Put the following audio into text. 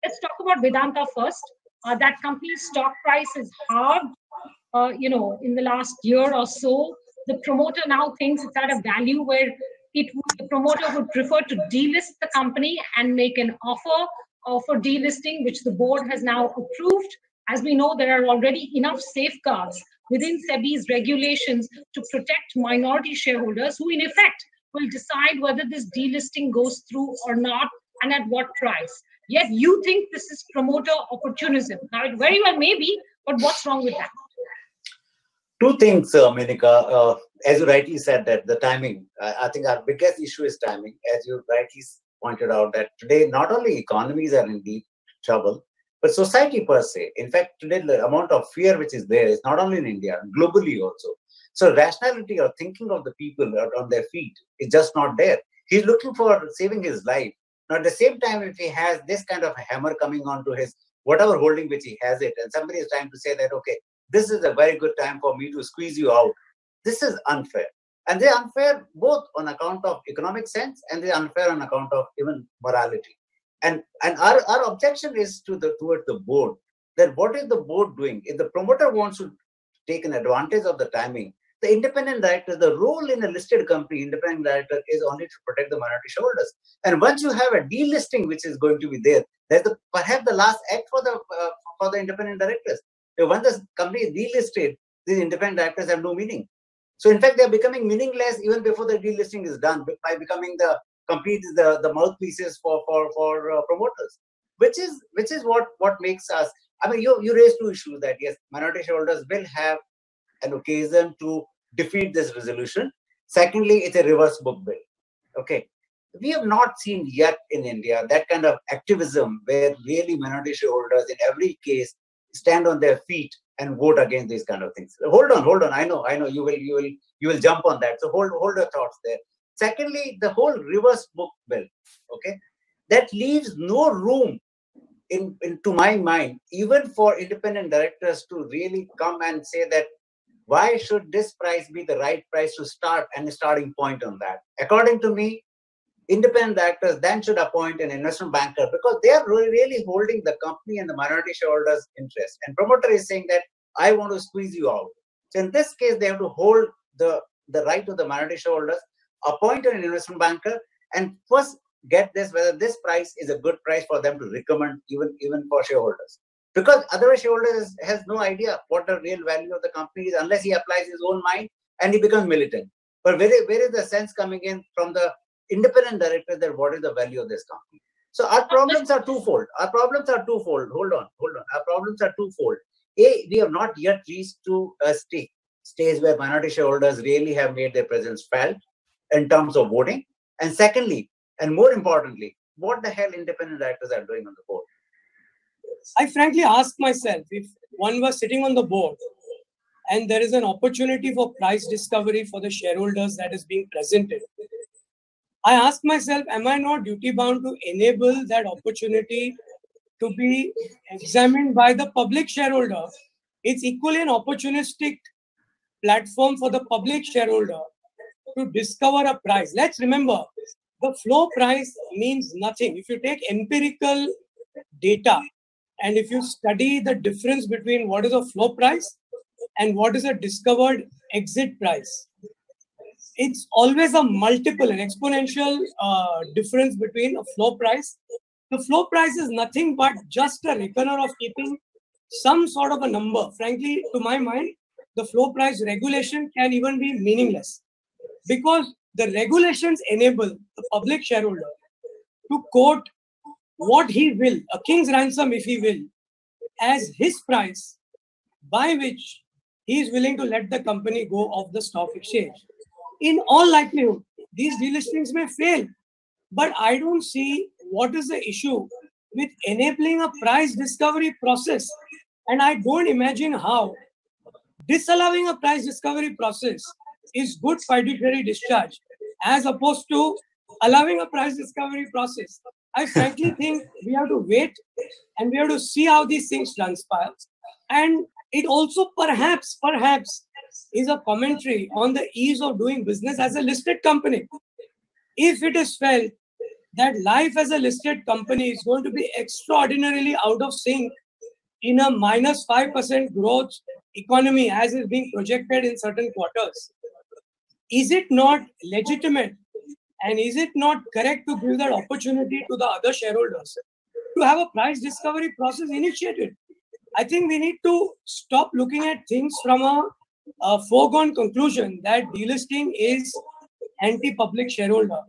let's talk about Vedanta first. That company's stock price is halved, in the last year or so. The promoter now thinks it's at a value where the promoter would prefer to delist the company and make an offer for delisting, which the board has now approved. As we know, there are already enough safeguards within SEBI's regulations to protect minority shareholders who, in effect, will decide whether this delisting goes through or not and at what price. Yet you think this is promoter opportunism. Now, it very well may be, but what's wrong with that? Two things, Menika. As you rightly said, that the timing, I think our biggest issue is timing. As you rightly pointed out, that today not only economies are in deep trouble, but society per se. In fact, today the amount of fear which is there is not only in India, globally also. So rationality or thinking of the people on their feet is just not there. He's looking for saving his life. Now, at the same time, if he has this kind of a hammer coming onto his whatever holding which he has it, and somebody is trying to say that, okay, this is a very good time for me to squeeze you out. This is unfair. And they're unfair both on account of economic sense and they're unfair on account of even morality. And our objection is towards the board, that what is the board doing? If the promoter wants to take an advantage of the timing, the independent director, the role in a listed company, independent director is only to protect the minority shareholders. And once you have a delisting which is going to be there, that's perhaps the last act for the independent directors. When the company is delisted, these independent directors have no meaning. So in fact, they are becoming meaningless even before the delisting is done, by becoming the mouthpieces for promoters, which is what makes us. I mean, you raised two issues that yes, minority shareholders will have an occasion to defeat this resolution. Secondly, it's a reverse book bill. Okay, we have not seen yet in India that kind of activism where really minority shareholders in every case stand on their feet and vote against these kind of things. Hold on. I know you will jump on that. So hold your thoughts there. Secondly, the whole reverse book bill, okay, that leaves no room to my mind, even for independent directors to really come and say that why should this price be the right price to start and a starting point on that. According to me, independent directors then should appoint an investment banker because they are really holding the company and the minority shareholders' interest. And promoter is saying that I want to squeeze you out. So in this case, they have to hold the right of the minority shareholders, appoint an investment banker, and first get this whether this price is a good price for them to recommend even for shareholders. Because otherwise shareholders has no idea what the real value of the company is unless he applies his own mind and he becomes militant. But where is the sense coming in from the independent director that what is the value of this company? So our problems are twofold. Hold on. Our problems are twofold. A, we have not yet reached to a stage where minority shareholders really have made their presence felt in terms of voting. And secondly, and more importantly, what the hell independent directors are doing on the board? I frankly ask myself, if one was sitting on the board and there is an opportunity for price discovery for the shareholders that is being presented, I ask myself, am I not duty bound to enable that opportunity to be examined by the public shareholder? It's equally an opportunistic platform for the public shareholder to discover a price. Let's remember, the floor price means nothing. If you take empirical data and if you study the difference between what is a floor price and what is a discovered exit price, it's always a multiple, an exponential difference between a floor price. The floor price is nothing but just a reckoner of keeping some sort of a number. Frankly, to my mind, the floor price regulation can even be meaningless because the regulations enable the public shareholder to quote what he will, a king's ransom if he will, as his price by which he is willing to let the company go off the stock exchange. In all likelihood, these delistings may fail, but I don't see what is the issue with enabling a price discovery process. And I don't imagine how disallowing a price discovery process is good fiduciary discharge as opposed to allowing a price discovery process. I frankly think we have to wait and we have to see how these things transpire. And it also perhaps is a commentary on the ease of doing business as a listed company. If it is felt that life as a listed company is going to be extraordinarily out of sync in a minus 5% growth economy as is being projected in certain quarters. Is it not legitimate and is it not correct to give that opportunity to the other shareholders to have a price discovery process initiated? I think we need to stop looking at things from a foregone conclusion that delisting is anti-public shareholder.